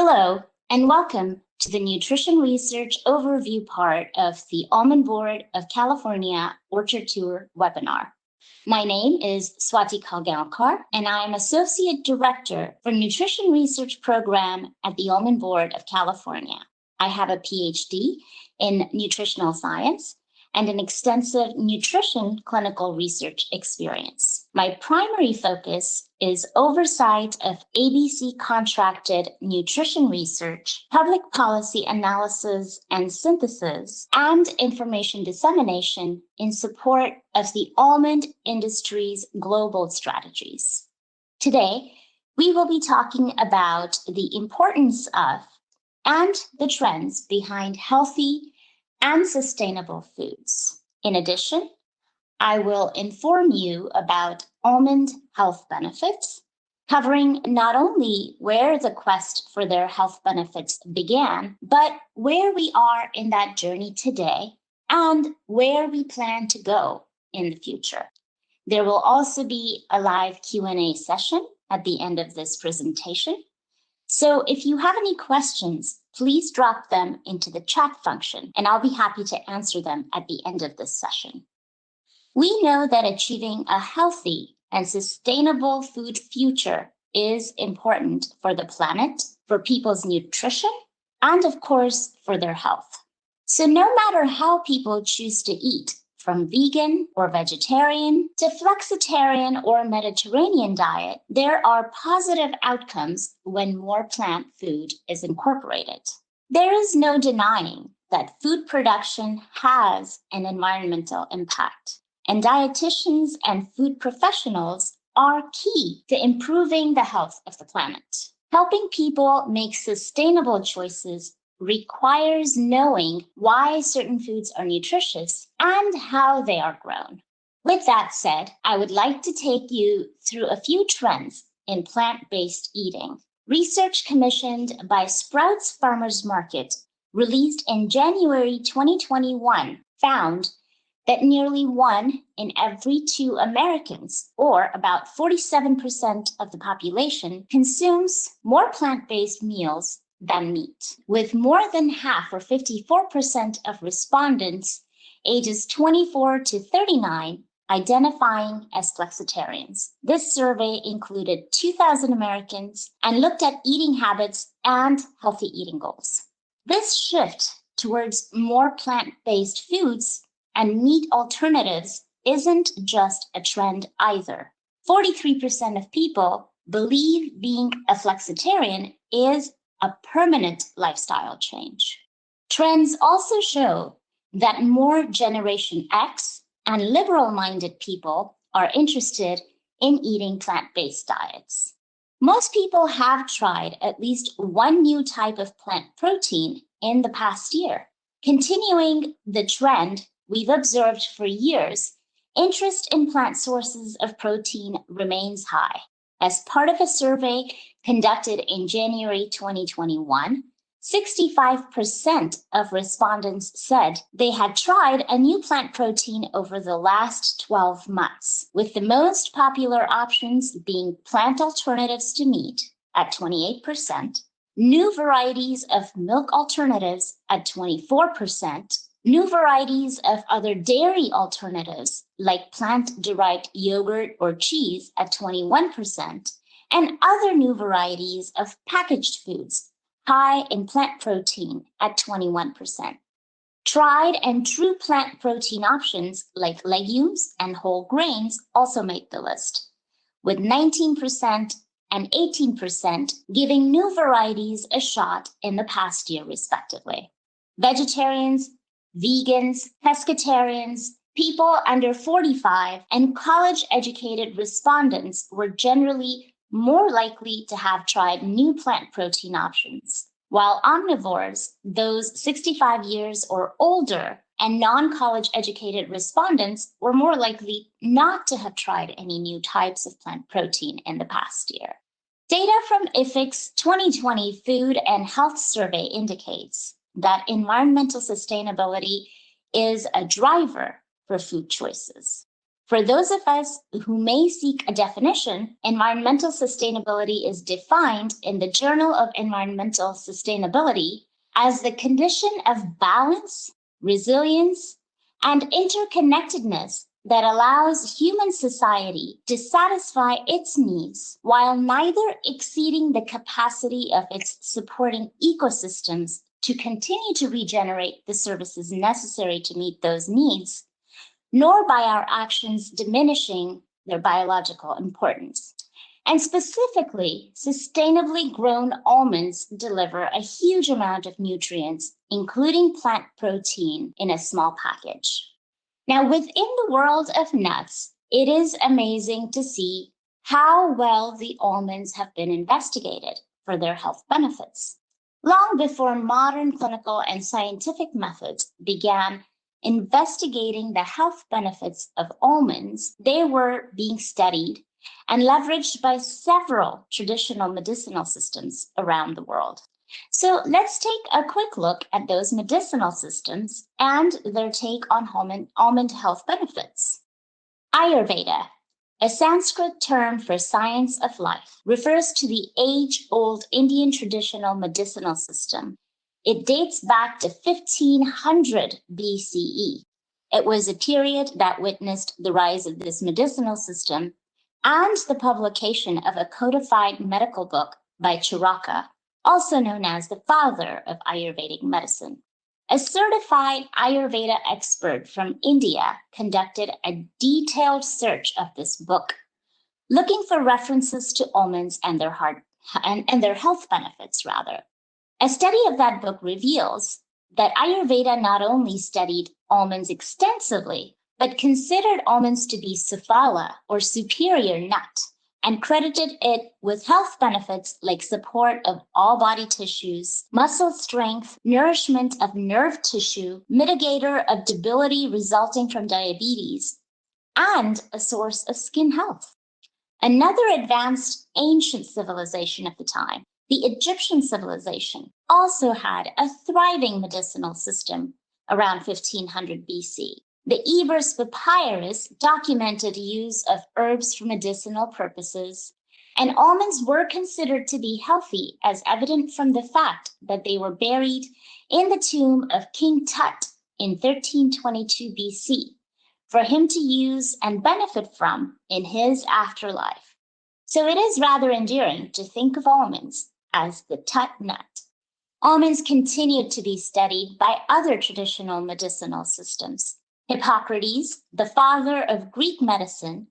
Hello, and welcome to the Nutrition Research Overview part of the Almond Board of California Orchard Tour webinar. My name is Swati Kalgaonkar, and I am Associate Director for Nutrition Research Program at the Almond Board of California. I have a PhD in nutritional science and an extensive nutrition clinical research experience. My primary focus is oversight of ABC contracted nutrition research, public policy analysis and synthesis, and information dissemination in support of the almond industry's global strategies. Today, we will be talking about the importance of and the trends behind healthy and sustainable foods. In addition, I will inform you about almond health benefits, covering not only where the quest for their health benefits began, but where we are in that journey today and where we plan to go in the future. There will also be a live Q&A session at the end of this presentation. So if you have any questions, please drop them into the chat function, and I'll be happy to answer them at the end of this session. We know that achieving a healthy and sustainable food future is important for the planet, for people's nutrition, and of course, for their health. So no matter how people choose to eat, from vegan or vegetarian to flexitarian or Mediterranean diet, there are positive outcomes when more plant food is incorporated. There is no denying that food production has an environmental impact, and dietitians and food professionals are key to improving the health of the planet. Helping people make sustainable choices requires knowing why certain foods are nutritious and how they are grown. With that said, I would like to take you through a few trends in plant-based eating. Research commissioned by Sprouts Farmers Market, released in January 2021, found that nearly 1 in every 2 Americans, or about 47% of the population, consumes more plant-based meals than meat, with more than half or 54% of respondents ages 24 to 39 identifying as flexitarians. This survey included 2,000 Americans and looked at eating habits and healthy eating goals. This shift towards more plant-based foods and meat alternatives isn't just a trend either. 43% of people believe being a flexitarian is a permanent lifestyle change. Trends also show that more Generation X and liberal-minded people are interested in eating plant-based diets. Most people have tried at least one new type of plant protein in the past year. Continuing the trend we've observed for years, interest in plant sources of protein remains high. As part of a survey conducted in January 2021, 65% of respondents said they had tried a new plant protein over the last 12 months, with the most popular options being plant alternatives to meat at 28%, new varieties of milk alternatives at 24%, new varieties of other dairy alternatives like plant-derived yogurt or cheese at 21%, and other new varieties of packaged foods high in plant protein at 21%. Tried and true plant protein options like legumes and whole grains also made the list, with 19% and 18% giving new varieties a shot in the past year, respectively. Vegetarians, vegans, pescatarians, people under 45, and college-educated respondents were generally more likely to have tried new plant protein options, while omnivores, those 65 years or older, and non-college educated respondents were more likely not to have tried any new types of plant protein in the past year. Data from IFIC's 2020 Food and Health Survey indicates that environmental sustainability is a driver for food choices. For those of us who may seek a definition, environmental sustainability is defined in the Journal of Environmental Sustainability as the condition of balance, resilience, and interconnectedness that allows human society to satisfy its needs while neither exceeding the capacity of its supporting ecosystems to continue to regenerate the services necessary to meet those needs, nor by our actions diminishing their biological importance. And specifically, sustainably grown almonds deliver a huge amount of nutrients, including plant protein, in a small package. Now, within the world of nuts, it is amazing to see how well the almonds have been investigated for their health benefits. Long before modern clinical and scientific methods began investigating the health benefits of almonds, they were being studied and leveraged by several traditional medicinal systems around the world. So let's take a quick look at those medicinal systems and their take on almond health benefits. Ayurveda, a Sanskrit term for science of life, refers to the age-old Indian traditional medicinal system. It dates back to 1500 BCE. It was a period that witnessed the rise of this medicinal system and the publication of a codified medical book by Charaka, also known as the father of Ayurvedic medicine. A certified Ayurveda expert from India conducted a detailed search of this book, looking for references to almonds and their health benefits, rather. A study of that book reveals that Ayurveda not only studied almonds extensively, but considered almonds to be Sufala, or superior nut, and credited it with health benefits like support of all body tissues, muscle strength, nourishment of nerve tissue, mitigator of debility resulting from diabetes, and a source of skin health. Another advanced ancient civilization of the time, the Egyptian civilization, also had a thriving medicinal system around 1500 BC. The Ebers Papyrus documented use of herbs for medicinal purposes, and almonds were considered to be healthy, as evident from the fact that they were buried in the tomb of King Tut in 1322 BC for him to use and benefit from in his afterlife. So it is rather endearing to think of almonds as the Tut nut. Almonds continued to be studied by other traditional medicinal systems. Hippocrates, the father of Greek medicine,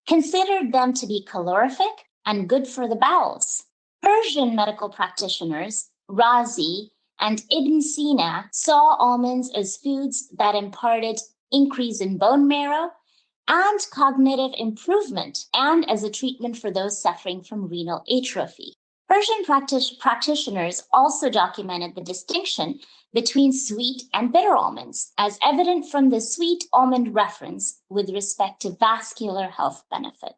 considered them to be calorific and good for the bowels. Persian medical practitioners, Razi and Ibn Sina, saw almonds as foods that imparted increase in bone marrow and cognitive improvement, and as a treatment for those suffering from renal atrophy. Persian practitioners also documented the distinction between sweet and bitter almonds, as evident from the sweet almond reference with respect to vascular health benefit.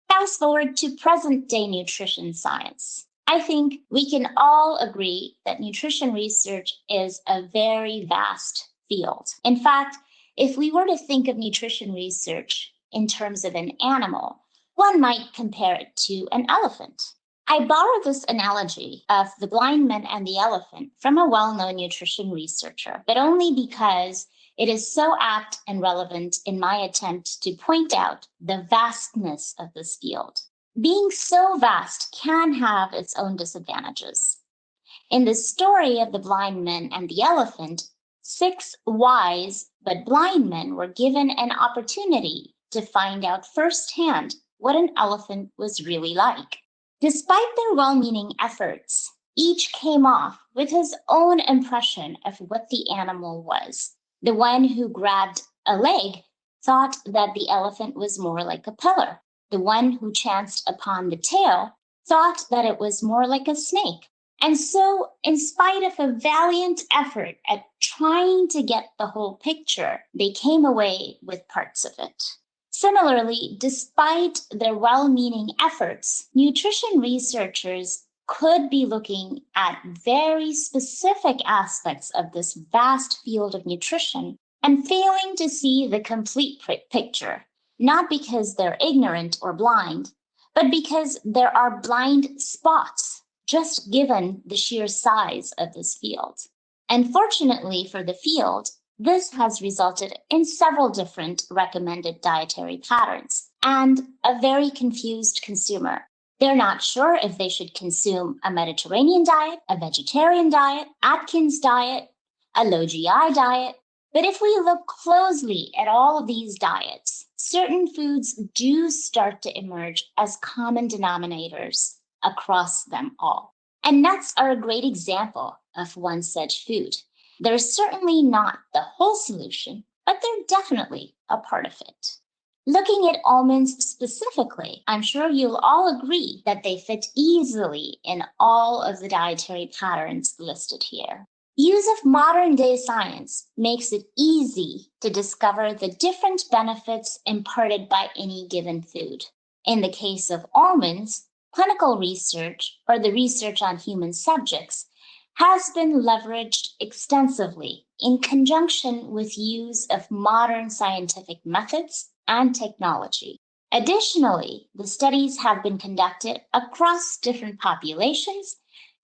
Fast forward to present-day nutrition science. I think we can all agree that nutrition research is a very vast field. In fact, if we were to think of nutrition research in terms of an animal, one might compare it to an elephant. I borrow this analogy of the blind man and the elephant from a well-known nutrition researcher, but only because it is so apt and relevant in my attempt to point out the vastness of this field. Being so vast can have its own disadvantages. In the story of the blind man and the elephant, 6 wise but blind men were given an opportunity to find out firsthand what an elephant was really like. Despite their well-meaning efforts, each came off with his own impression of what the animal was. The one who grabbed a leg thought that the elephant was more like a pillar. The one who chanced upon the tail thought that it was more like a snake. And so, in spite of a valiant effort at trying to get the whole picture, they came away with parts of it. Similarly, despite their well-meaning efforts, nutrition researchers could be looking at very specific aspects of this vast field of nutrition and failing to see the complete picture. not because they're ignorant or blind, but because there are blind spots just given the sheer size of this field. And fortunately for the field, this has resulted in several different recommended dietary patterns and a very confused consumer. They're not sure if they should consume a Mediterranean diet, a vegetarian diet, Atkins diet, a low GI diet. But if we look closely at all of these diets, certain foods do start to emerge as common denominators across them all. And nuts are a great example of one such food. They're certainly not the whole solution, but they're definitely a part of it. Looking at almonds specifically, I'm sure you'll all agree that they fit easily in all of the dietary patterns listed here. Use of modern-day science makes it easy to discover the different benefits imparted by any given food. In the case of almonds, clinical research, or the research on human subjects, has been leveraged extensively in conjunction with use of modern scientific methods and technology. Additionally, the studies have been conducted across different populations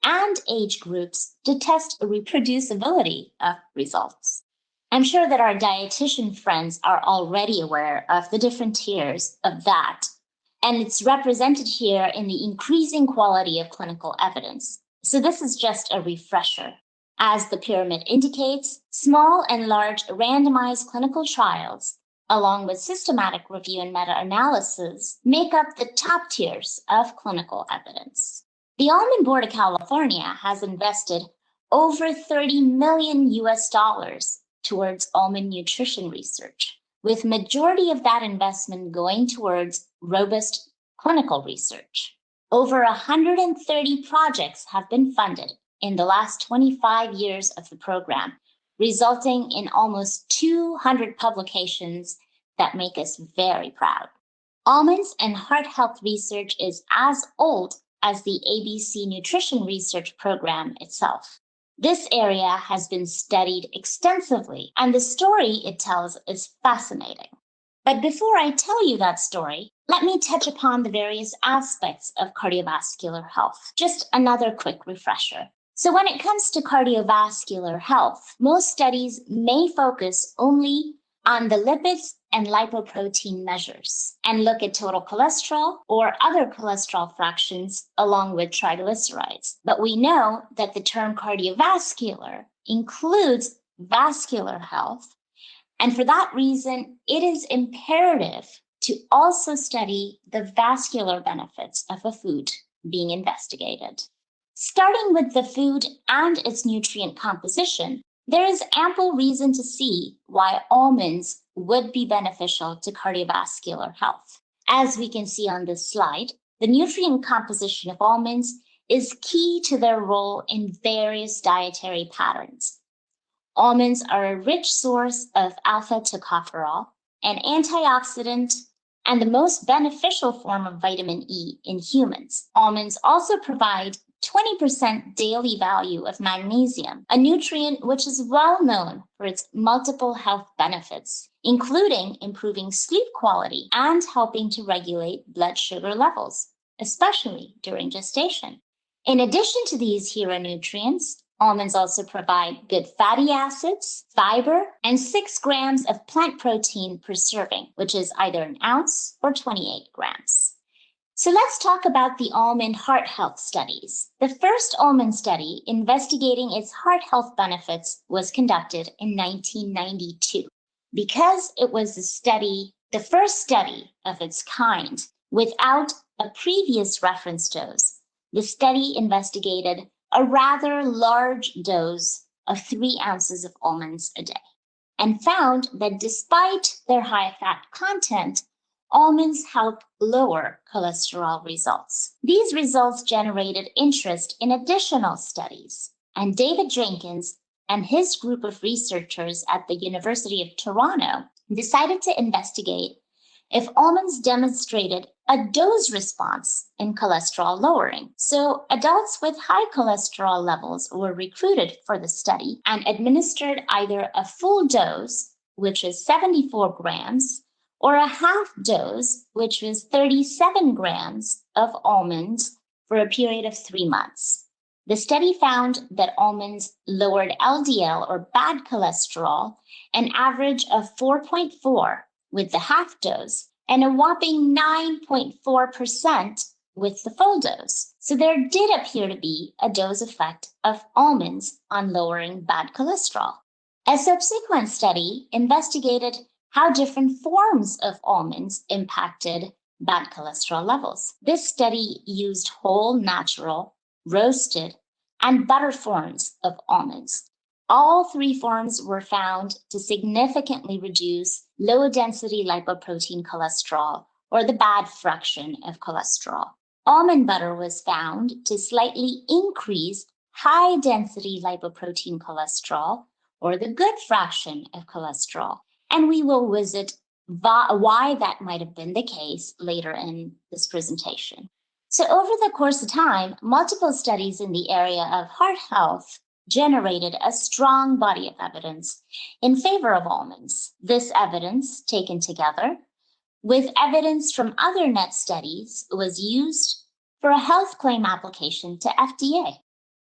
and age groups to test reproducibility of results. I'm sure that our dietitian friends are already aware of the different tiers of that, and it's represented here in the increasing quality of clinical evidence. So this is just a refresher. As the pyramid indicates, small and large randomized clinical trials, along with systematic review and meta-analysis, make up the top tiers of clinical evidence. The Almond Board of California has invested over $30 million towards almond nutrition research, with majority of that investment going towards robust clinical research. Over 130 projects have been funded in the last 25 years of the program, resulting in almost 200 publications that make us very proud. Almonds and heart health research is as old as the ABC Nutrition Research Program itself. This area has been studied extensively, and the story it tells is fascinating. But before I tell you that story, let me touch upon the various aspects of cardiovascular health. Just another quick refresher. So when it comes to cardiovascular health, most studies may focus only on the lipids and lipoprotein measures and look at total cholesterol or other cholesterol fractions along with triglycerides. But we know that the term cardiovascular includes vascular health. And for that reason, it is imperative to also study the vascular benefits of a food being investigated. Starting with the food and its nutrient composition, there is ample reason to see why almonds would be beneficial to cardiovascular health. As we can see on this slide, the nutrient composition of almonds is key to their role in various dietary patterns. Almonds are a rich source of alpha-tocopherol, an antioxidant, and the most beneficial form of vitamin E in humans. Almonds also provide 20% daily value of magnesium, a nutrient which is well known for its multiple health benefits, including improving sleep quality and helping to regulate blood sugar levels, especially during gestation. In addition to these hero nutrients, almonds also provide good fatty acids, fiber, and 6 grams of plant protein per serving, which is either an ounce or 28 grams. So let's talk about the almond heart health studies. The first almond study investigating its heart health benefits was conducted in 1992. Because it was the first study of its kind without a previous reference dose, the study investigated a rather large dose of 3 ounces of almonds a day and found that despite their high fat content, almonds help lower cholesterol results. These results generated interest in additional studies, and David Jenkins and his group of researchers at the University of Toronto decided to investigate if almonds demonstrated a dose response in cholesterol lowering. So adults with high cholesterol levels were recruited for the study and administered either a full dose, which is 74 grams, or a half dose, which was 37 grams of almonds for a period of 3 months. The study found that almonds lowered LDL or bad cholesterol an average of 4.4 with the half dose and a whopping 9.4% with the full dose. So there did appear to be a dose effect of almonds on lowering bad cholesterol. A subsequent study investigated how different forms of almonds impacted bad cholesterol levels. This study used whole, natural, roasted, and butter forms of almonds. All 3 forms were found to significantly reduce low-density lipoprotein cholesterol, or the bad fraction of cholesterol. Almond butter was found to slightly increase high-density lipoprotein cholesterol, or the good fraction of cholesterol. And we will visit why that might have been the case later in this presentation. So over the course of time, multiple studies in the area of heart health generated a strong body of evidence in favor of almonds. This evidence, taken together with evidence from other NET studies, was used for a health claim application to FDA.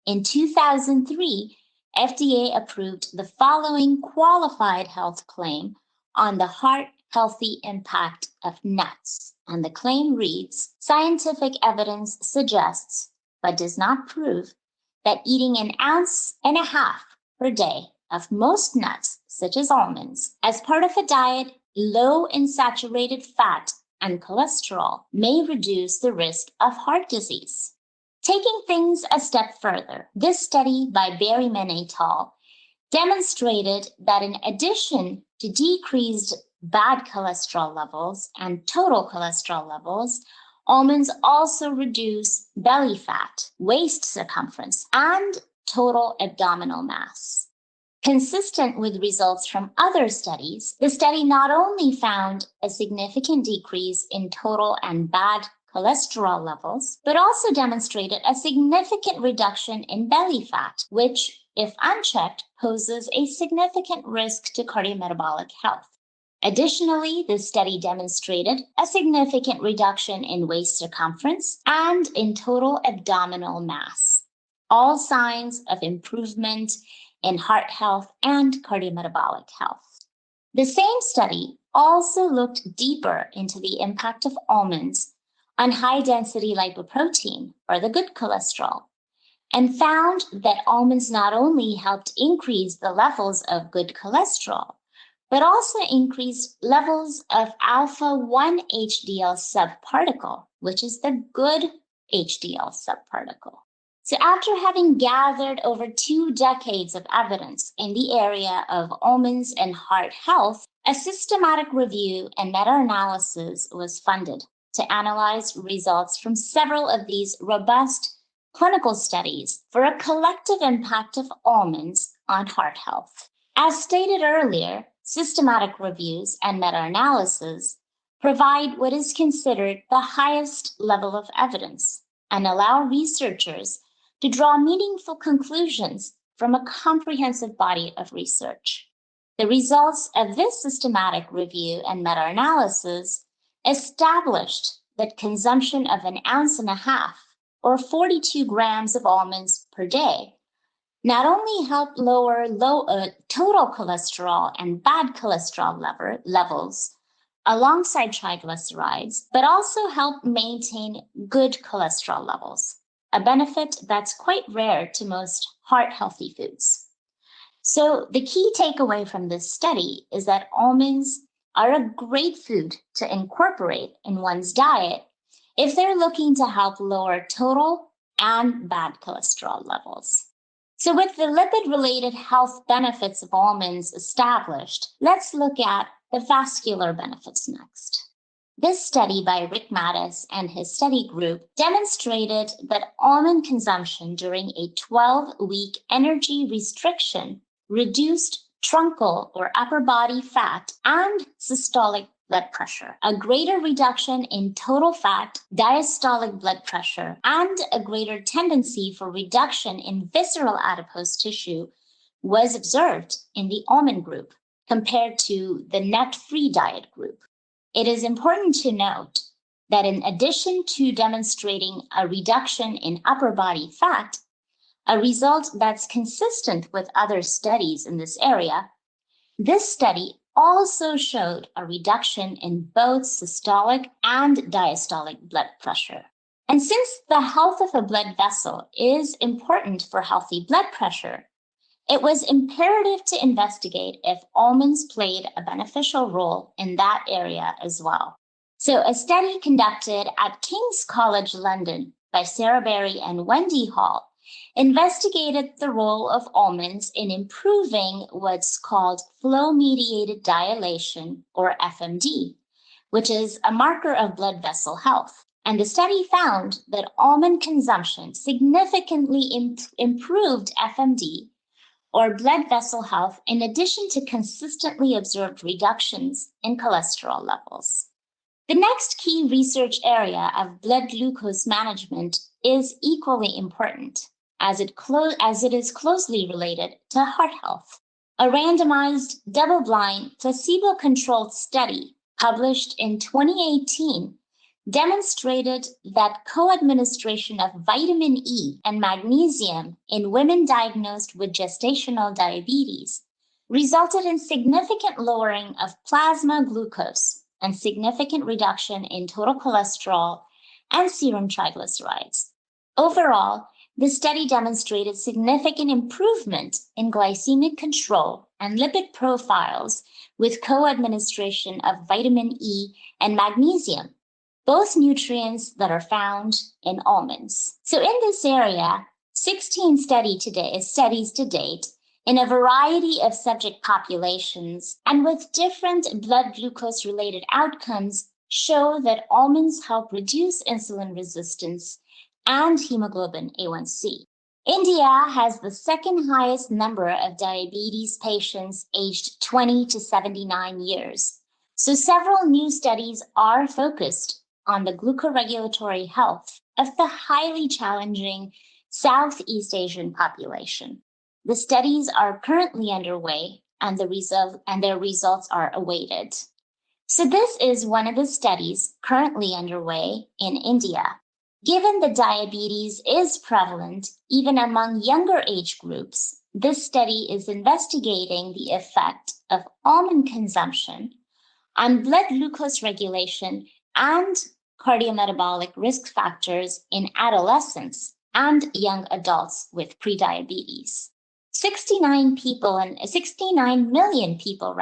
In 2003, FDA approved the following qualified health claim on the heart healthy impact of nuts. And the claim reads, scientific evidence suggests, but does not prove, that eating 1.5 ounces per day of most nuts, such as almonds, as part of a diet low in saturated fat and cholesterol may reduce the risk of heart disease. Taking things a step further, this study by Berryman et al. Demonstrated that in addition to decreased bad cholesterol levels and total cholesterol levels, almonds also reduce belly fat, waist circumference, and total abdominal mass. Consistent with results from other studies, the study not only found a significant decrease in total and bad cholesterol levels, but also demonstrated a significant reduction in belly fat, which, if unchecked, poses a significant risk to cardiometabolic health. Additionally, this study demonstrated a significant reduction in waist circumference and in total abdominal mass, all signs of improvement in heart health and cardiometabolic health. The same study also looked deeper into the impact of almonds on high-density lipoprotein, or the good cholesterol, and found that almonds not only helped increase the levels of good cholesterol, but also increased levels of alpha-1 HDL subparticle, which is the good HDL subparticle. So after having gathered over 2 decades of evidence in the area of almonds and heart health, a systematic review and meta-analysis was funded to analyze results from several of these robust clinical studies for a collective impact of almonds on heart health. As stated earlier, systematic reviews and meta-analysis provide what is considered the highest level of evidence and allow researchers to draw meaningful conclusions from a comprehensive body of research. The results of this systematic review and meta-analysis established that consumption of 1.5 ounces or 42 grams of almonds per day not only helped lower total cholesterol and bad cholesterol levels alongside triglycerides, but also helped maintain good cholesterol levels, a benefit that's quite rare to most heart-healthy foods. So the key takeaway from this study is that almonds are a great food to incorporate in one's diet if they're looking to help lower total and bad cholesterol levels. So with the lipid-related health benefits of almonds established, let's look at the vascular benefits next. This study by Rick Mattis and his study group demonstrated that almond consumption during a 12-week energy restriction reduced truncal or upper body fat and systolic blood pressure, a greater reduction in total fat, diastolic blood pressure, and a greater tendency for reduction in visceral adipose tissue was observed in the almond group compared to the nut-free diet group. It is important to note that in addition to demonstrating a reduction in upper body fat, a result that's consistent with other studies in this area, this study also showed a reduction in both systolic and diastolic blood pressure. And since the health of a blood vessel is important for healthy blood pressure, it was imperative to investigate if almonds played a beneficial role in that area as well. So a study conducted at King's College London by Sarah Berry and Wendy Hall investigated the role of almonds in improving what's called flow-mediated dilation, or FMD, which is a marker of blood vessel health. And the study found that almond consumption significantly improved FMD, or blood vessel health, in addition to consistently observed reductions in cholesterol levels. The next key research area of blood glucose management is equally important, as it is closely related to heart health. A randomized, double-blind, placebo-controlled study published in 2018 demonstrated that co-administration of vitamin E and magnesium in women diagnosed with gestational diabetes resulted in significant lowering of plasma glucose and significant reduction in total cholesterol and serum triglycerides. Overall, the study demonstrated significant improvement in glycemic control and lipid profiles with co-administration of vitamin E and magnesium, both nutrients that are found in almonds. So in this area, 16 studies to date in a variety of subject populations and with different blood glucose-related outcomes show that almonds help reduce insulin resistance and hemoglobin A1C. India has the second highest number of diabetes patients aged 20 to 79 years. So several new studies are focused on the glucoregulatory health of the highly challenging Southeast Asian population. The studies are currently underway and their results are awaited. So this is one of the studies currently underway in India. Given that diabetes is prevalent even among younger age groups, this study is investigating the effect of almond consumption on blood glucose regulation and cardiometabolic risk factors in adolescents and young adults with prediabetes. 69 million people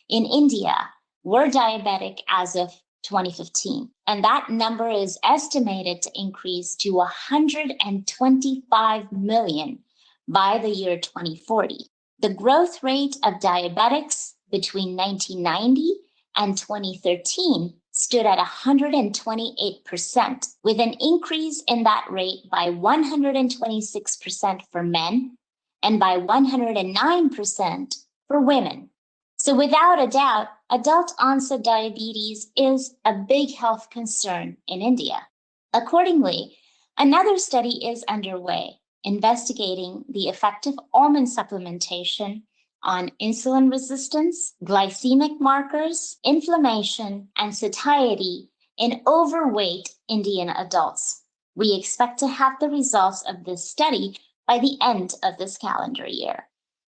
in India were diabetic as of 2015, and that number is estimated to increase to 125 million by the year 2040. The growth rate of diabetics between 1990 and 2013 stood at 128%, with an increase in that rate by 126% for men and by 109% for women. So without a doubt, adult onset diabetes is a big health concern in India. Accordingly, another study is underway investigating the effect of almond supplementation on insulin resistance, glycemic markers, inflammation, and satiety in overweight Indian adults. We expect to have the results of this study by the end of this calendar year.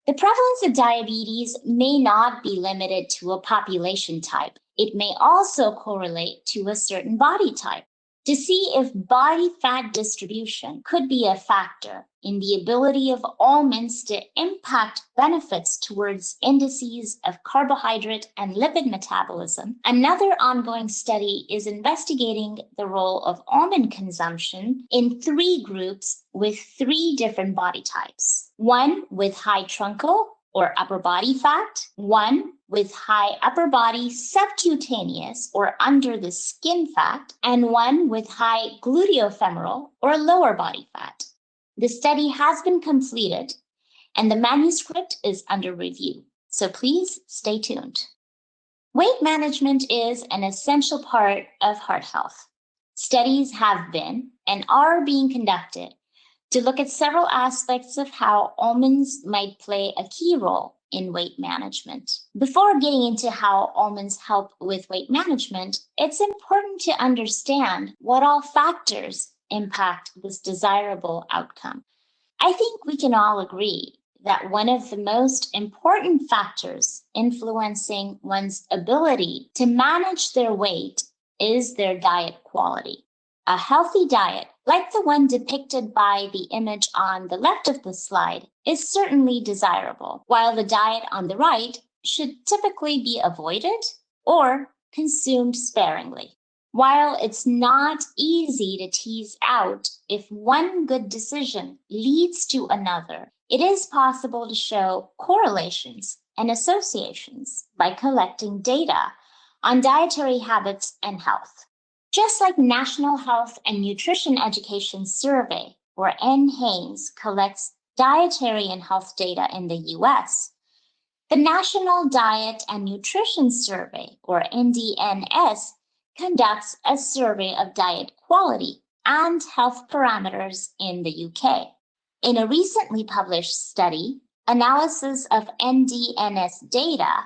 The prevalence of diabetes may not be limited to a population type. It may also correlate to a certain body type. To see if body fat distribution could be a factor in the ability of almonds to impact benefits towards indices of carbohydrate and lipid metabolism, another ongoing study is investigating the role of almond consumption in 3 groups with 3 different body types. One with high truncal or upper body fat, one with high upper body subcutaneous or under the skin fat, and one with high gluteofemoral or lower body fat. The study has been completed and the manuscript is under review, so please stay tuned. Weight management is an essential part of heart health. Studies have been and are being conducted to look at several aspects of how almonds might play a key role in weight management. Before getting into how almonds help with weight management, it's important to understand what all factors impact this desirable outcome. I think we can all agree that one of the most important factors influencing one's ability to manage their weight is their diet quality. A healthy diet, like the one depicted by the image on the left of the slide, is certainly desirable, while the diet on the right should typically be avoided or consumed sparingly. While it's not easy to tease out if one good decision leads to another, it is possible to show correlations and associations by collecting data on dietary habits and health. Just like National Health and Nutrition Education Survey, or NHANES, collects dietary and health data in the US, the National Diet and Nutrition Survey, or NDNS, conducts a survey of diet quality and health parameters in the UK. In a recently published study, analysis of NDNS data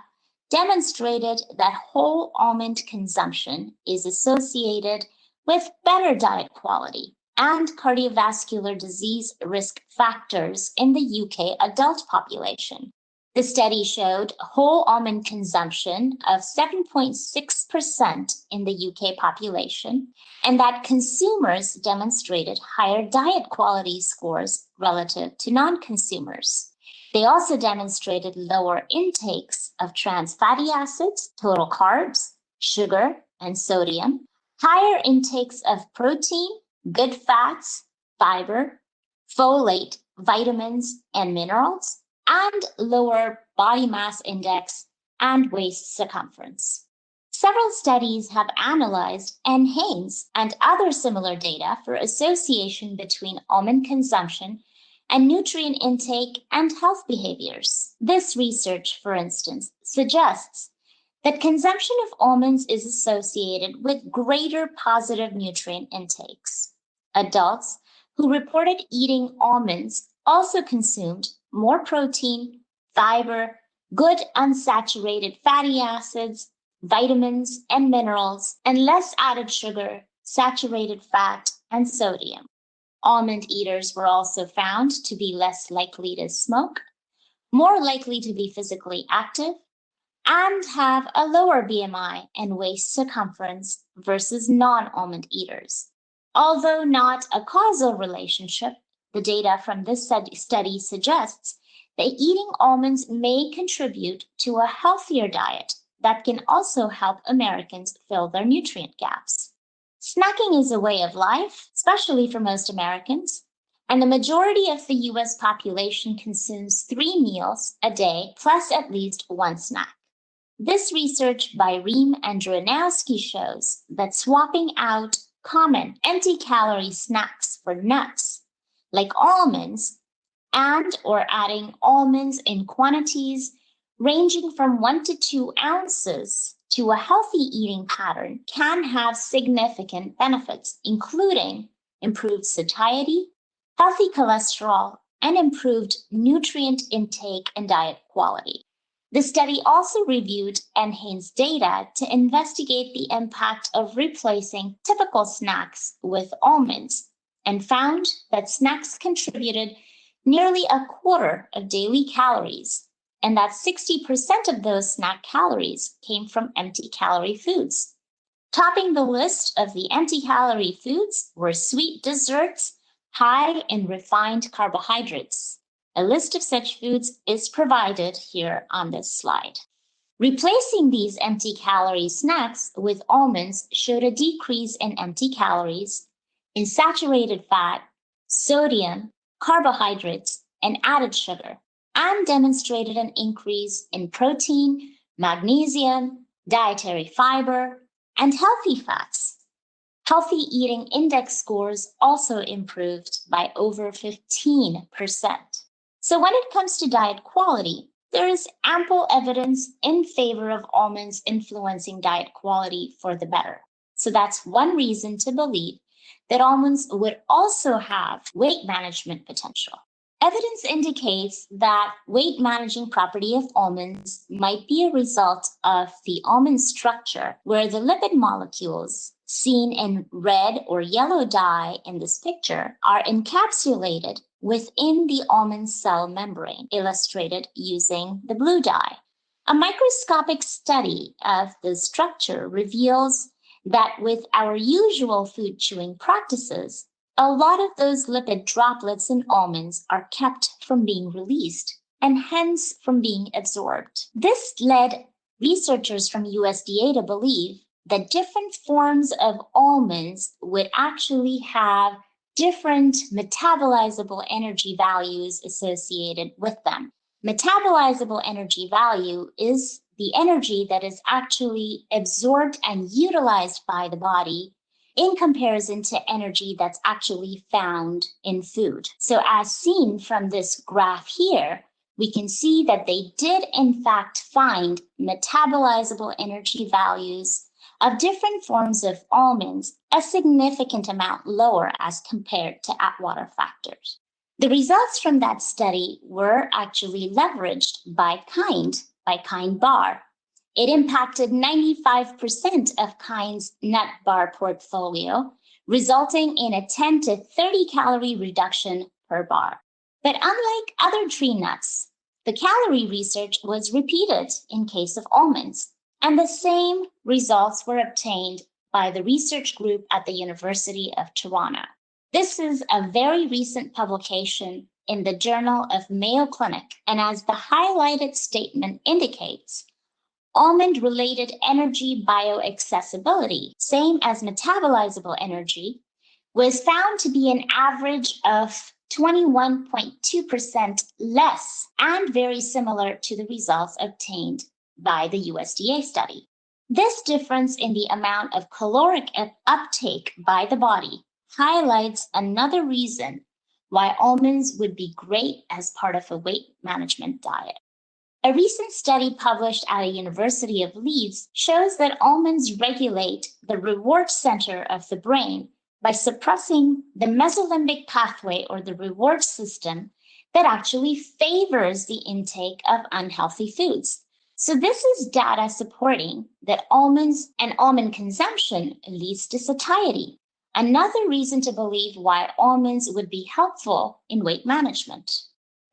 demonstrated that whole almond consumption is associated with better diet quality and cardiovascular disease risk factors in the UK adult population. The study showed whole almond consumption of 7.6% in the UK population, and that consumers demonstrated higher diet quality scores relative to non-consumers. They also demonstrated lower intakes of trans fatty acids, total carbs, sugar, and sodium, higher intakes of protein, good fats, fiber, folate, vitamins, and minerals, and lower body mass index and waist circumference. Several studies have analyzed NHANES and other similar data for association between almond consumption and nutrient intake and health behaviors. This research, for instance, suggests that consumption of almonds is associated with greater positive nutrient intakes. Adults who reported eating almonds also consumed more protein, fiber, good unsaturated fatty acids, vitamins and minerals, and less added sugar, saturated fat, and sodium. Almond eaters were also found to be less likely to smoke, more likely to be physically active, and have a lower BMI and waist circumference versus non-almond eaters. Although not a causal relationship, the data from this study suggests that eating almonds may contribute to a healthier diet that can also help Americans fill their nutrient gaps. Snacking is a way of life, especially for most Americans, and the majority of the US population consumes 3 meals a day plus at least one snack. This research by Ream and Dranowski shows that swapping out common empty-calorie snacks for nuts, like almonds, and or adding almonds in quantities ranging from 1 to 2 ounces to a healthy eating pattern can have significant benefits, including improved satiety, healthy cholesterol, and improved nutrient intake and diet quality. The study also reviewed NHANES data to investigate the impact of replacing typical snacks with almonds and found that snacks contributed nearly a quarter of daily calories, and that 60% of those snack calories came from empty-calorie foods. Topping the list of the empty-calorie foods were sweet desserts high in refined carbohydrates. A list of such foods is provided here on this slide. Replacing these empty-calorie snacks with almonds showed a decrease in empty calories, in saturated fat, sodium, carbohydrates, and added sugar, and demonstrated an increase in protein, magnesium, dietary fiber, and healthy fats. Healthy eating index scores also improved by over 15%. So when it comes to diet quality, there is ample evidence in favor of almonds influencing diet quality for the better. So that's one reason to believe that almonds would also have weight management potential. Evidence indicates that weight managing property of almonds might be a result of the almond structure, where the lipid molecules seen in red or yellow dye in this picture are encapsulated within the almond cell membrane, illustrated using the blue dye. A microscopic study of the structure reveals that with our usual food chewing practices, a lot of those lipid droplets in almonds are kept from being released and hence from being absorbed. This led researchers from USDA to believe that different forms of almonds would actually have different metabolizable energy values associated with them. Metabolizable energy value is the energy that is actually absorbed and utilized by the body in comparison to energy that's actually found in food. So as seen from this graph here, we can see that they did in fact find metabolizable energy values of different forms of almonds a significant amount lower as compared to Atwater factors. The results from that study were actually leveraged by Kind Bar. It impacted 95% of Kind's nut bar portfolio, resulting in a 10 to 30 calorie reduction per bar. But unlike other tree nuts, the calorie research was repeated in case of almonds, and the same results were obtained by the research group at the University of Toronto. This is a very recent publication in the Journal of Mayo Clinic, and as the highlighted statement indicates, almond-related energy bioaccessibility, same as metabolizable energy, was found to be an average of 21.2% less and very similar to the results obtained by the USDA study. This difference in the amount of caloric uptake by the body highlights another reason why almonds would be great as part of a weight management diet. A recent study published at a University of Leeds shows that almonds regulate the reward center of the brain by suppressing the mesolimbic pathway, or the reward system, that actually favors the intake of unhealthy foods. So this is data supporting that almonds and almond consumption leads to satiety, another reason to believe why almonds would be helpful in weight management.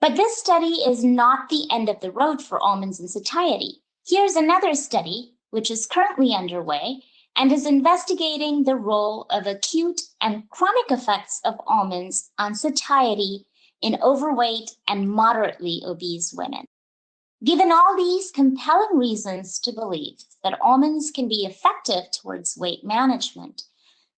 But this study is not the end of the road for almonds and satiety. Here's another study, which is currently underway and is investigating the role of acute and chronic effects of almonds on satiety in overweight and moderately obese women. Given all these compelling reasons to believe that almonds can be effective towards weight management,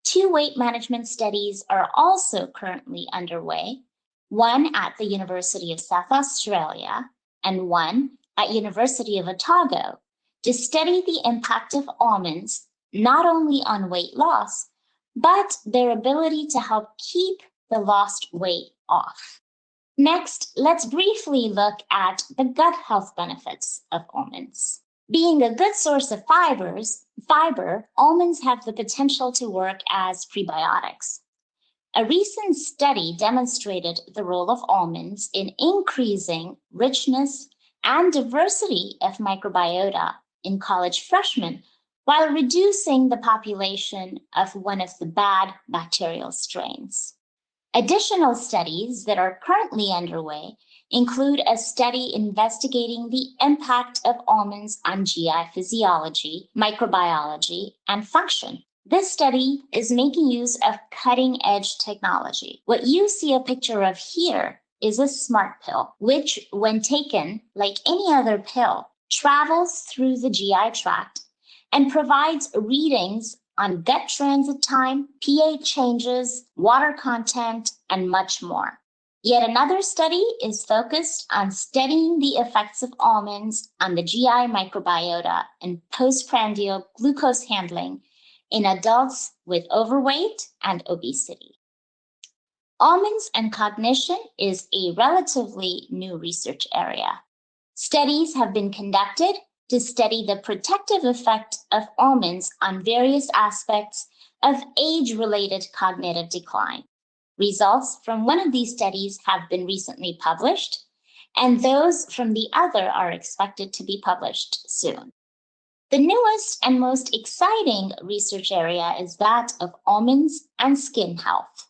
2 weight management studies are also currently underway, one at the University of South Australia and one at University of Otago, to study the impact of almonds not only on weight loss, but their ability to help keep the lost weight off. Next, let's briefly look at the gut health benefits of almonds. Being a good source of fiber, almonds have the potential to work as prebiotics. A recent study demonstrated the role of almonds in increasing richness and diversity of microbiota in college freshmen, while reducing the population of one of the bad bacterial strains. Additional studies that are currently underway include a study investigating the impact of almonds on GI physiology, microbiology, and function. This study is making use of cutting-edge technology. What you see a picture of here is a smart pill, which, when taken like any other pill, travels through the GI tract and provides readings on gut transit time, pH changes, water content, and much more. Yet another study is focused on studying the effects of almonds on the GI microbiota and postprandial glucose handling in adults with overweight and obesity. Almonds and cognition is a relatively new research area. Studies have been conducted to study the protective effect of almonds on various aspects of age-related cognitive decline. Results from one of these studies have been recently published, and those from the other are expected to be published soon. The newest and most exciting research area is that of almonds and skin health.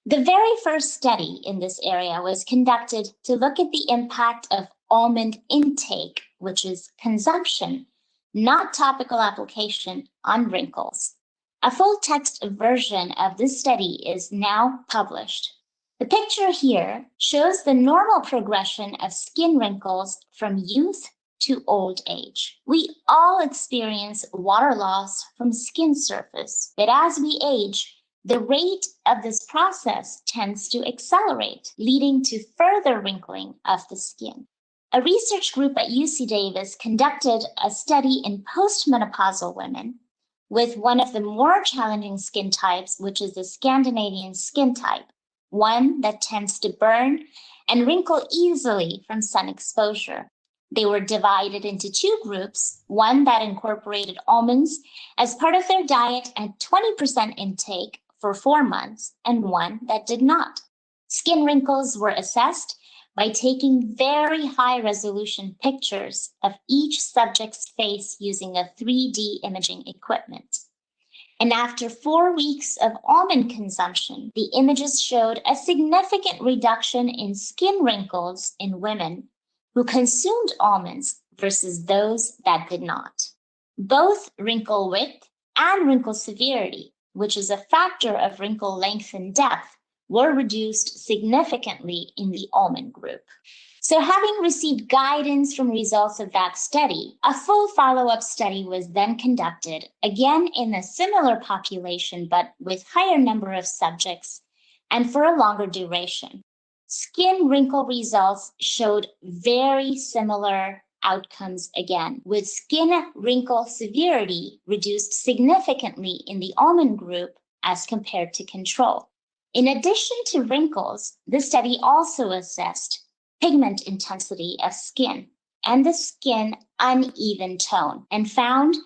The very first study in this area was conducted to look at the impact of almond intake, which is consumption, not topical application, on wrinkles. A full text version of this study is now published. The picture here shows the normal progression of skin wrinkles from youth to old age. We all experience water loss from skin surface, but as we age, the rate of this process tends to accelerate, leading to further wrinkling of the skin. A research group at UC Davis conducted a study in postmenopausal women with one of the more challenging skin types, which is the Scandinavian skin type, one that tends to burn and wrinkle easily from sun exposure. They were divided into two groups, one that incorporated almonds as part of their diet at 20% intake for 4 months, and one that did not. Skin wrinkles were assessed by taking very high resolution pictures of each subject's face using a 3D imaging equipment. And after 4 weeks of almond consumption, the images showed a significant reduction in skin wrinkles in women who consumed almonds versus those that did not. Both wrinkle width and wrinkle severity, which is a factor of wrinkle length and depth, were reduced significantly in the almond group. So having received guidance from results of that study, a full follow-up study was then conducted, again in a similar population, but with higher number of subjects and for a longer duration. Skin wrinkle results showed very similar outcomes again, with skin wrinkle severity reduced significantly in the almond group as compared to control. In addition to wrinkles, the study also assessed pigment intensity of skin and the skin uneven tone, and found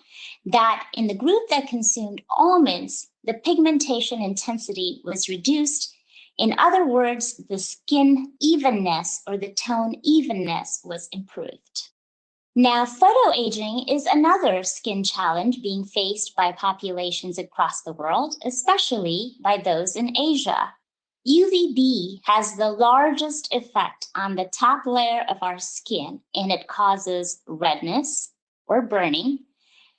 that in the group that consumed almonds, the pigmentation intensity was reduced. In other words, the skin evenness or the tone evenness was improved. Now, photoaging is another skin challenge being faced by populations across the world, especially by those in Asia. UVB has the largest effect on the top layer of our skin, and it causes redness or burning,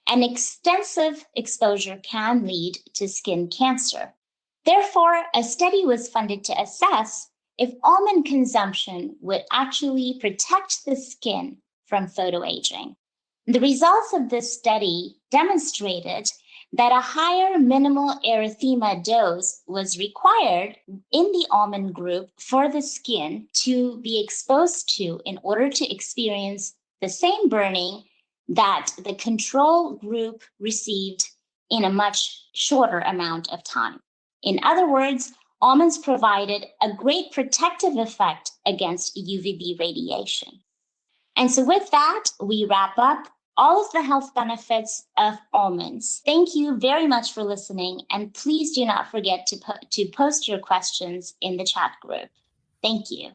and extensive exposure can lead to skin cancer. Therefore, a study was funded to assess if almond consumption would actually protect the skin from photoaging. The results of this study demonstrated that a higher minimal erythema dose was required in the almond group for the skin to be exposed to in order to experience the same burning that the control group received in a much shorter amount of time. In other words, almonds provided a great protective effect against UVB radiation. And so with that, we wrap up all of the health benefits of almonds. Thank you very much for listening, and please do not forget to post your questions in the chat group. Thank you.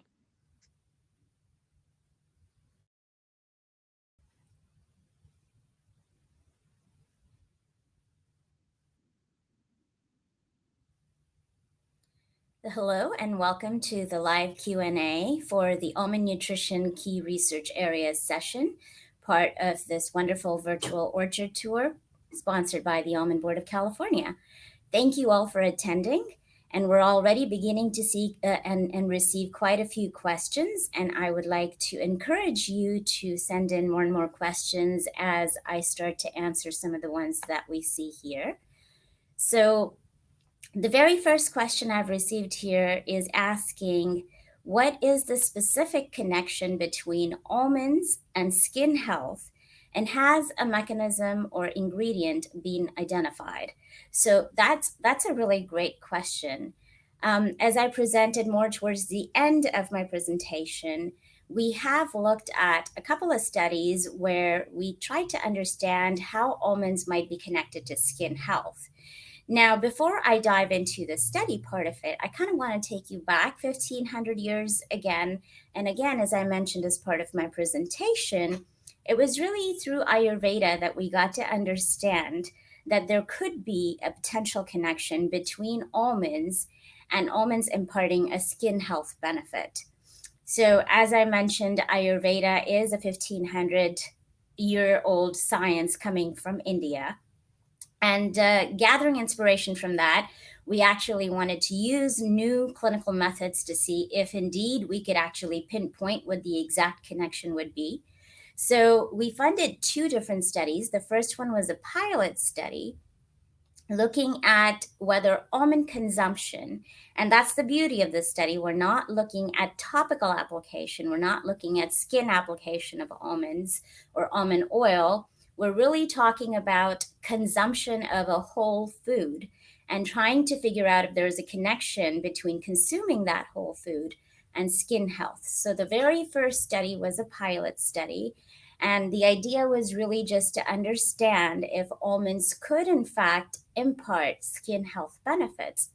Hello and welcome to the live Q&A for the Almond Nutrition Key Research Areas session, part of this wonderful virtual orchard tour sponsored by the Almond Board of California. Thank you all for attending, and we're already beginning to see and receive quite a few questions, and I would like to encourage you to send in more and more questions as I start to answer some of the ones that we see here. So the very first question I've received here is asking, what is the specific connection between almonds and skin health, and has a mechanism or ingredient been identified? So that's a really great question. As I presented more towards the end of my presentation, we have looked at a couple of studies where we tried to understand how almonds might be connected to skin health. Now, before I dive into the study part of it, I kind of want to take you back 1500 years again. And again, as I mentioned as part of my presentation, it was really through Ayurveda that we got to understand that there could be a potential connection between almonds and almonds imparting a skin health benefit. So, as I mentioned, Ayurveda is a 1500-year-old science coming from India. And gathering inspiration from that, we actually wanted to use new clinical methods to see if indeed we could actually pinpoint what the exact connection would be. So we funded 2 different studies. The first one was a pilot study looking at whether almond consumption, and that's the beauty of this study, we're not looking at topical application, we're not looking at skin application of almonds or almond oil. We're really talking about consumption of a whole food and trying to figure out if there's a connection between consuming that whole food and skin health. So the very first study was a pilot study. And the idea was really just to understand if almonds could, in fact, impart skin health benefits.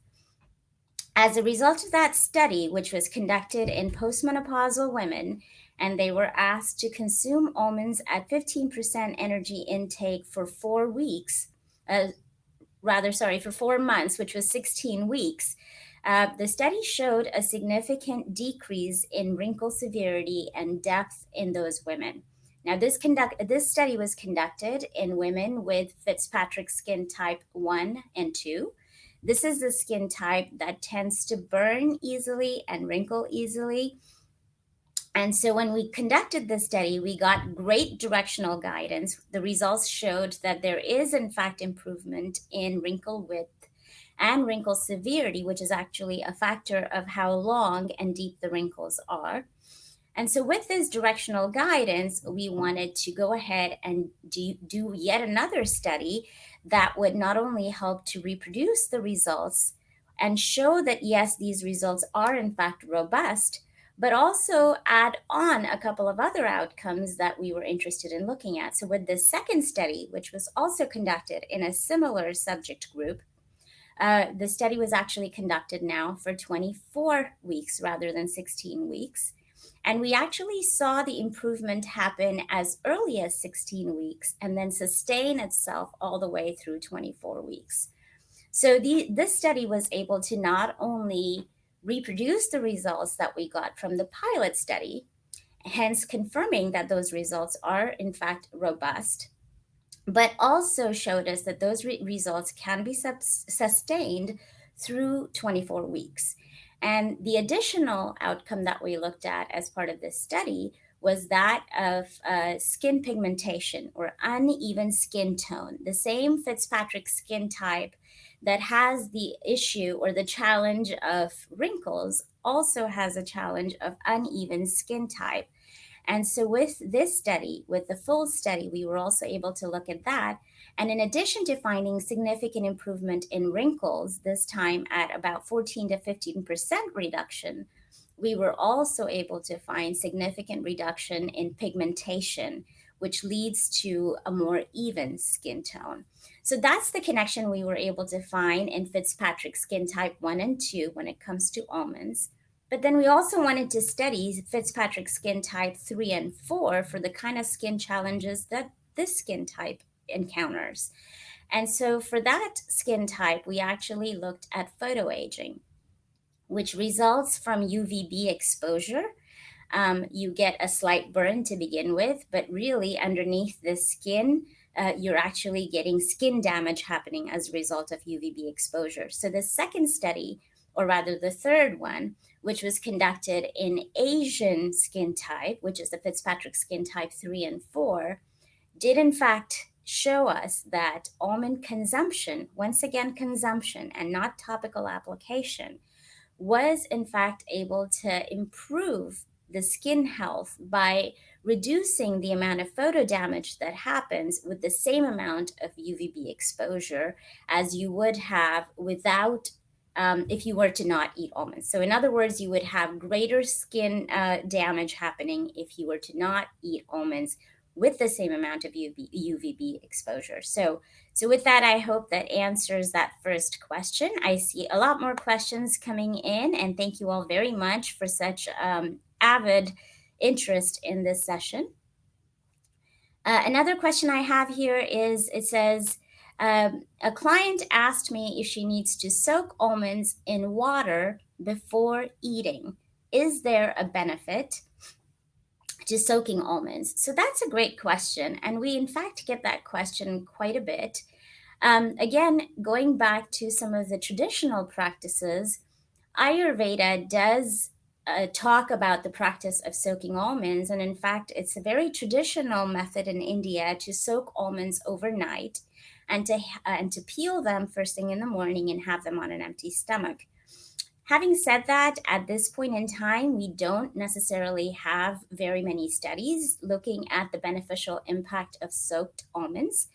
As a result of that study, which was conducted in postmenopausal women, and they were asked to consume almonds at 15% energy intake for 4 weeks, for 4 months, which was 16 weeks, the study showed a significant decrease in wrinkle severity and depth in those women. Now, this study was conducted in women with Fitzpatrick skin type 1 and 2. This is the skin type that tends to burn easily and wrinkle easily. And so when we conducted this study, we got great directional guidance. The results showed that there is, in fact, improvement in wrinkle width and wrinkle severity, which is actually a factor of how long and deep the wrinkles are. And so with this directional guidance, we wanted to go ahead and do yet another study that would not only help to reproduce the results and show that, yes, these results are in fact robust, but also add on a couple of other outcomes that we were interested in looking at. So with this second study, which was also conducted in a similar subject group, the study was actually conducted now for 24 weeks rather than 16 weeks. And we actually saw the improvement happen as early as 16 weeks and then sustain itself all the way through 24 weeks. So this study was able to not only reproduce the results that we got from the pilot study, hence confirming that those results are in fact robust, but also showed us that those results can be sustained through 24 weeks. And the additional outcome that we looked at as part of this study was that of skin pigmentation or uneven skin tone, the same Fitzpatrick skin type that has the issue or the challenge of wrinkles also has a challenge of uneven skin type. And so with this study, with the full study, we were also able to look at that. And in addition to finding significant improvement in wrinkles, this time at about 14 to 15% reduction, we were also able to find significant reduction in pigmentation, which leads to a more even skin tone. So that's the connection we were able to find in Fitzpatrick skin type 1 and 2 when it comes to almonds. But then we also wanted to study Fitzpatrick skin type 3 and 4 for the kind of skin challenges that this skin type encounters. And so for that skin type, we actually looked at photoaging, which results from UVB exposure. You get a slight burn to begin with, but really underneath the skin, you're actually getting skin damage happening as a result of UVB exposure. So the second study, or rather the third one, which was conducted in Asian skin type, which is the Fitzpatrick skin type 3 and 4, did in fact show us that almond consumption, once again consumption and not topical application, was in fact able to improve the skin health by reducing the amount of photo damage that happens with the same amount of UVB exposure as you would have without if you were to not eat almonds. So in other words, you would have greater skin damage happening if you were to not eat almonds with the same amount of UVB exposure. So with that, I hope that answers that first question. I see a lot more questions coming in, and thank you all very much for such avid interest in this session. Another question I have here is, it says, a client asked me if she needs to soak almonds in water before eating. Is there a benefit to soaking almonds? So that's a great question. And we, in fact, get that question quite a bit. Again, going back to some of the traditional practices, Ayurveda does talk about the practice of soaking almonds. And in fact, it's a very traditional method in India to soak almonds overnight and to peel them first thing in the morning and have them on an empty stomach. Having said that, at this point in time, we don't necessarily have very many studies looking at the beneficial impact of soaked almonds.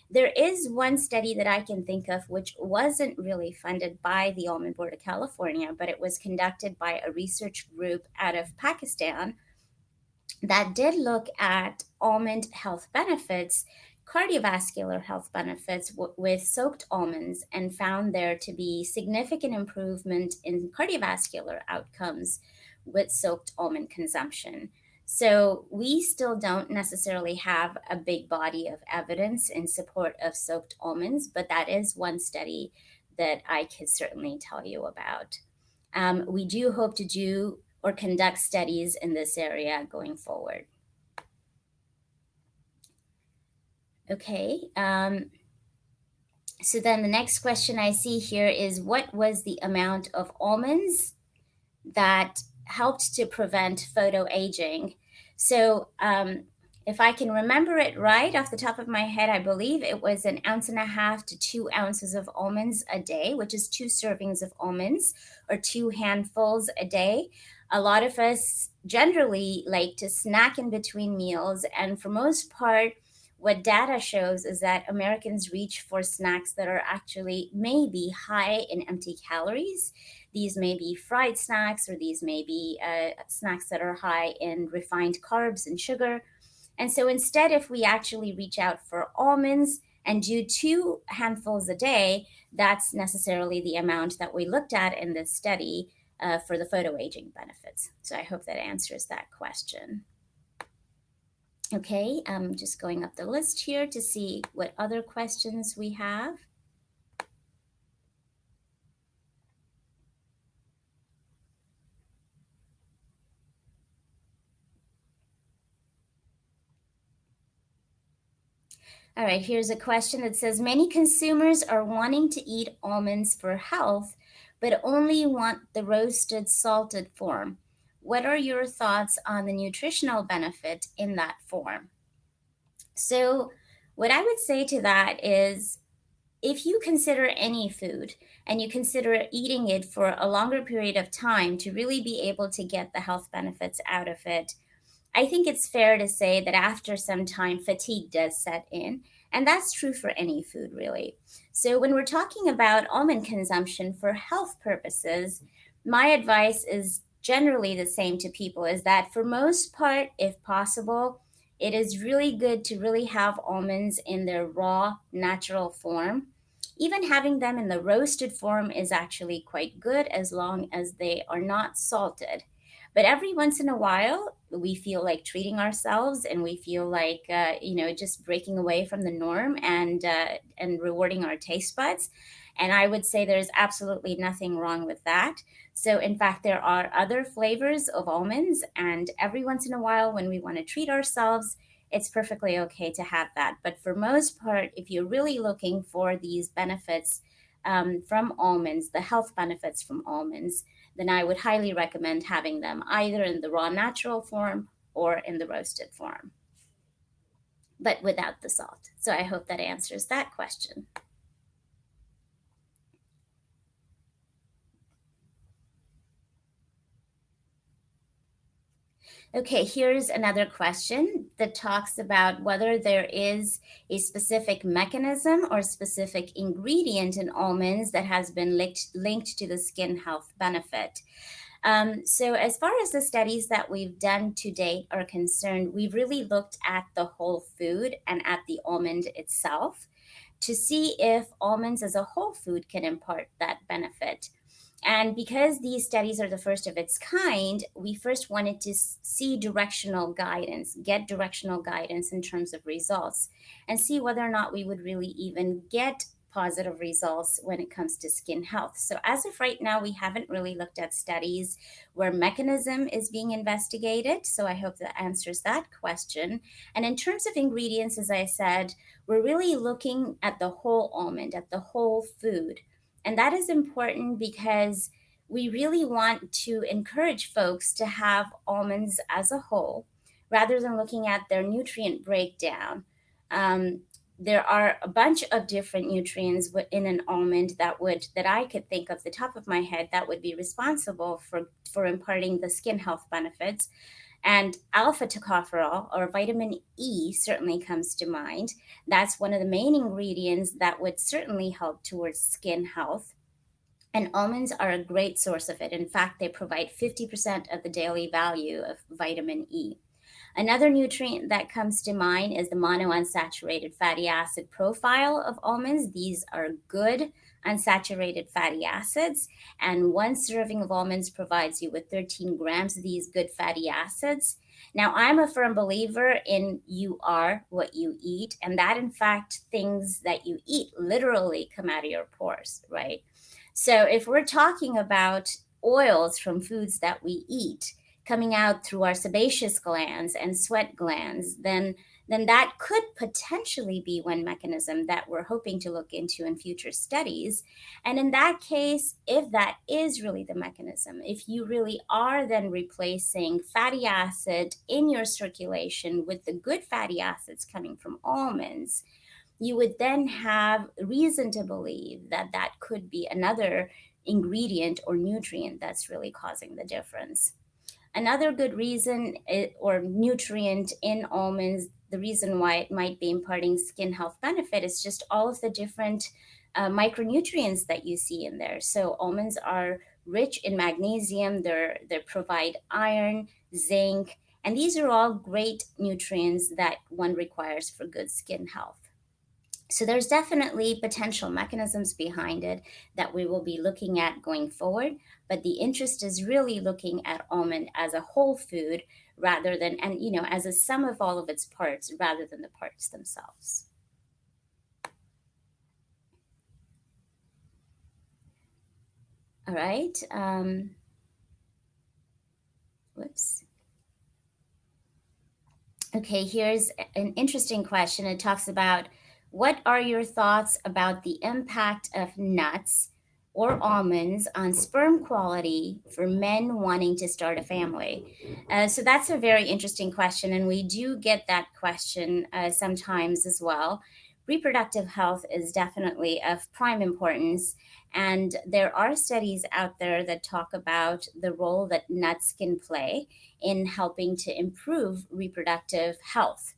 There is one study that I can think of which wasn't really funded by the Almond Board of California, but it was conducted by a research group out of Pakistan that did look at almond health benefits, cardiovascular health benefits with soaked almonds, and found there to be significant improvement in cardiovascular outcomes with soaked almond consumption. So we still don't necessarily have a big body of evidence in support of soaked almonds, but that is one study that I could certainly tell you about. We do hope to do or conduct studies in this area going forward. Okay, so then the next question I see here is, what was the amount of almonds that helped to prevent photoaging? So if I can remember it right off the top of my head, I believe it was 1.5 ounces to 2 ounces of almonds a day, which is 2 servings of almonds or 2 handfuls a day. A lot of us generally like to snack in between meals, and for most part, what data shows is that Americans reach for snacks that are actually maybe high in empty calories. These may be fried snacks, or these may be snacks that are high in refined carbs and sugar. And so instead, if we actually reach out for almonds and do 2 handfuls a day, that's necessarily the amount that we looked at in this study for the photoaging benefits. So I hope that answers that question. Okay, I'm just going up the list here to see what other questions we have. All right, here's a question that says, many consumers are wanting to eat almonds for health, but only want the roasted, salted form. What are your thoughts on the nutritional benefit in that form? So what I would say to that is, if you consider any food and you consider eating it for a longer period of time to really be able to get the health benefits out of it, I think it's fair to say that after some time, fatigue does set in. And that's true for any food, really. So when we're talking about almond consumption for health purposes, my advice is generally the same to people, is that for most part, if possible, it is really good to really have almonds in their raw, natural form. Even having them in the roasted form is actually quite good, as long as they are not salted. But every once in a while, we feel like treating ourselves, and we feel like, just breaking away from the norm and rewarding our taste buds. And I would say there's absolutely nothing wrong with that. So in fact, there are other flavors of almonds, and every once in a while when we want to treat ourselves, it's perfectly okay to have that. But for most part, if you're really looking for these benefits from almonds, the health benefits from almonds, then I would highly recommend having them either in the raw natural form or in the roasted form, but without the salt. So I hope that answers that question. Okay, here's another question that talks about whether there is a specific mechanism or specific ingredient in almonds that has been linked to the skin health benefit. So as far as the studies that we've done to date are concerned, we've really looked at the whole food and at the almond itself to see if almonds as a whole food can impart that benefit. And because these studies are the first of its kind, we first wanted to see directional guidance, get directional guidance in terms of results, and see whether or not we would really even get positive results when it comes to skin health. So as of right now, we haven't really looked at studies where mechanism is being investigated. So I hope that answers that question. And in terms of ingredients, as I said, we're really looking at the whole almond, at the whole food. And that is important because we really want to encourage folks to have almonds as a whole rather than looking at their nutrient breakdown. There are a bunch of different nutrients in an almond that I could think of the top of my head that would be responsible for imparting the skin health benefits. And alpha tocopherol, or vitamin E, certainly comes to mind. That's one of the main ingredients that would certainly help towards skin health. And almonds are a great source of it. In fact, they provide 50% of the daily value of vitamin E. Another nutrient that comes to mind is the monounsaturated fatty acid profile of almonds. These are good unsaturated fatty acids, and one serving of almonds provides you with 13 grams of these good fatty acids. Now, I'm a firm believer in you are what you eat, and that, in fact, things that you eat literally come out of your pores, right? So if we're talking about oils from foods that we eat, coming out through our sebaceous glands and sweat glands, then that could potentially be one mechanism that we're hoping to look into in future studies. And in that case, if that is really the mechanism, if you really are then replacing fatty acid in your circulation with the good fatty acids coming from almonds, you would then have reason to believe that that could be another ingredient or nutrient that's really causing the difference. Another good reason or nutrient in almonds, the reason why it might be imparting skin health benefit is just all of the different micronutrients that you see in there. So almonds are rich in magnesium, they provide iron, zinc, and these are all great nutrients that one requires for good skin health. So there's definitely potential mechanisms behind it that we will be looking at going forward, but the interest is really looking at almond as a whole food rather than, and as a sum of all of its parts rather than the parts themselves. All right. Whoops. Okay, here's an interesting question. It talks about, what are your thoughts about the impact of nuts or almonds on sperm quality for men wanting to start a family? So that's a very interesting question, and we do get that question sometimes as well. Reproductive health is definitely of prime importance, and there are studies out there that talk about the role that nuts can play in helping to improve reproductive health.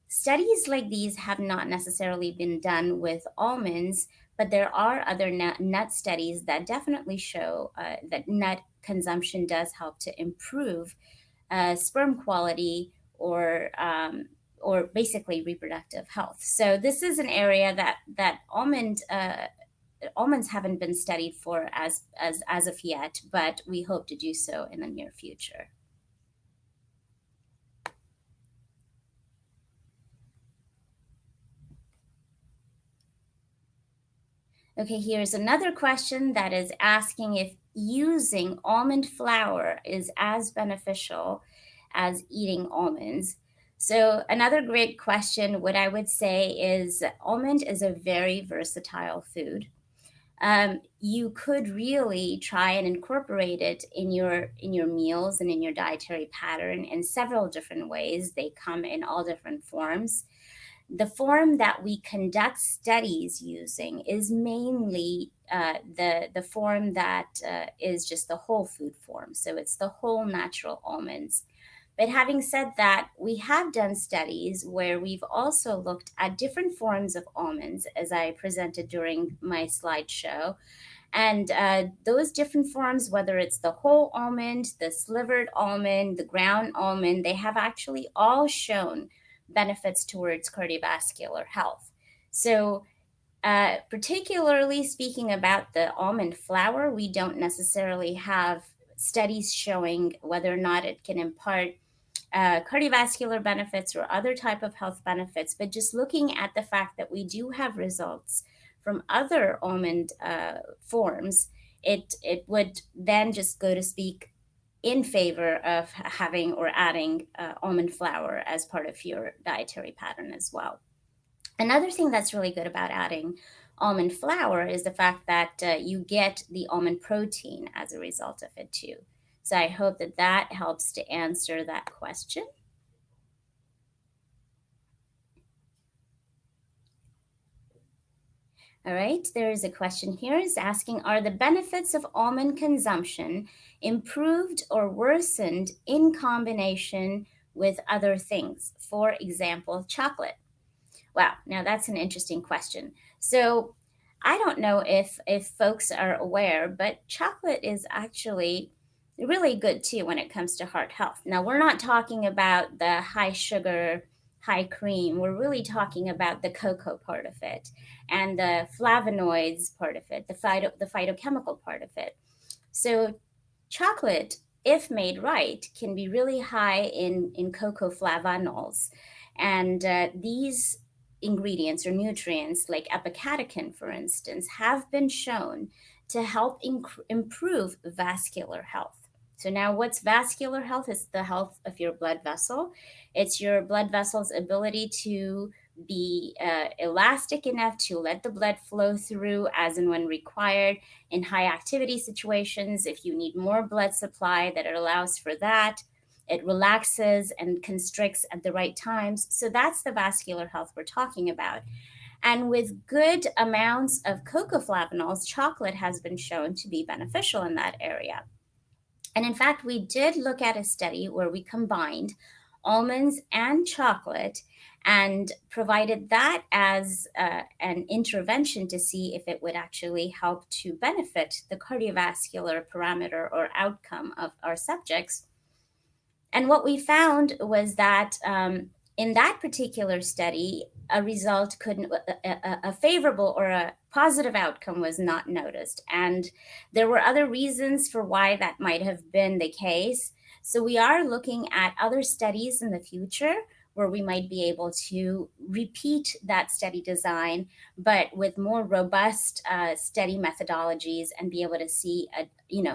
Studies like these have not necessarily been done with almonds, but there are other nut studies that definitely show that nut consumption does help to improve sperm quality or basically reproductive health. So this is an area that almonds haven't been studied for as of yet, but we hope to do so in the near future. Okay, here's another question that is asking if using almond flour is as beneficial as eating almonds. So another great question, what I would say is almond is a very versatile food. You could really try and incorporate it in your meals and in your dietary pattern in several different ways. They come in all different forms. The form that we conduct studies using is mainly the form that is just the whole food form. So it's the whole natural almonds. But having said that, we have done studies where we've also looked at different forms of almonds, as I presented during my slideshow. And those different forms, whether it's the whole almond, the slivered almond, the ground almond, they have actually all shown benefits towards cardiovascular health. So particularly speaking about the almond flour, we don't necessarily have studies showing whether or not it can impart cardiovascular benefits or other type of health benefits, but just looking at the fact that we do have results from other almond forms, it would then just go to speak in favor of having or adding almond flour as part of your dietary pattern as well. Another thing that's really good about adding almond flour is the fact that you get the almond protein as a result of it too. So I hope that that helps to answer that question. All right, there is a question here. It's asking, are the benefits of almond consumption improved or worsened in combination with other things? For example, chocolate. Wow, now that's an interesting question. So I don't know if folks are aware, but chocolate is actually really good too when it comes to heart health. Now, we're not talking about the high sugar, high cream. We're really talking about the cocoa part of it and the flavonoids part of it, the phytochemical part of it. So chocolate, if made right, can be really high in cocoa flavanols. And these ingredients or nutrients like epicatechin, for instance, have been shown to help improve vascular health. So now what's vascular health? It's the health of your blood vessel. It's your blood vessel's ability to be elastic enough to let the blood flow through as and when required in high activity situations. If you need more blood supply, that it allows for that. It relaxes and constricts at the right times. So that's the vascular health we're talking about. And with good amounts of cocoa flavanols, chocolate has been shown to be beneficial in that area. And in fact, we did look at a study where we combined almonds and chocolate and provided that as an intervention to see if it would actually help to benefit the cardiovascular parameter or outcome of our subjects. And what we found was that in that particular study, a result couldn't, a favorable or a positive outcome was not noticed. And there were other reasons for why that might have been the case. So we are looking at other studies in the future where we might be able to repeat that study design, but with more robust study methodologies and be able to see,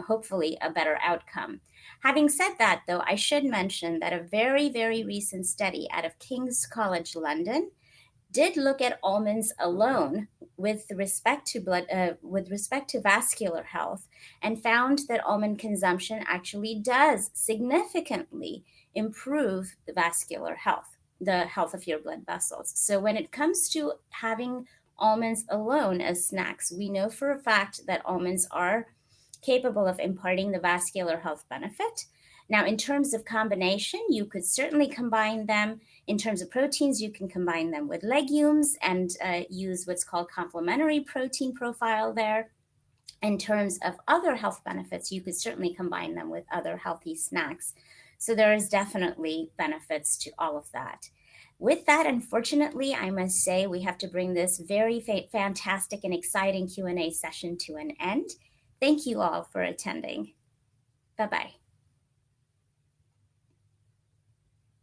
hopefully a better outcome. Having said that, though, I should mention that a very, very recent study out of King's College London did look at almonds alone with respect to vascular health, and found that almond consumption actually does significantly improve the vascular health, the health of your blood vessels. So when it comes to having almonds alone as snacks, we know for a fact that almonds are capable of imparting the vascular health benefit. Now, in terms of combination, you could certainly combine them. In terms of proteins, you can combine them with legumes and use what's called complementary protein profile there. In terms of other health benefits, you could certainly combine them with other healthy snacks. So there is definitely benefits to all of that. With that, unfortunately, I must say we have to bring this very fantastic and exciting Q&A session to an end. Thank you all for attending. Bye-bye.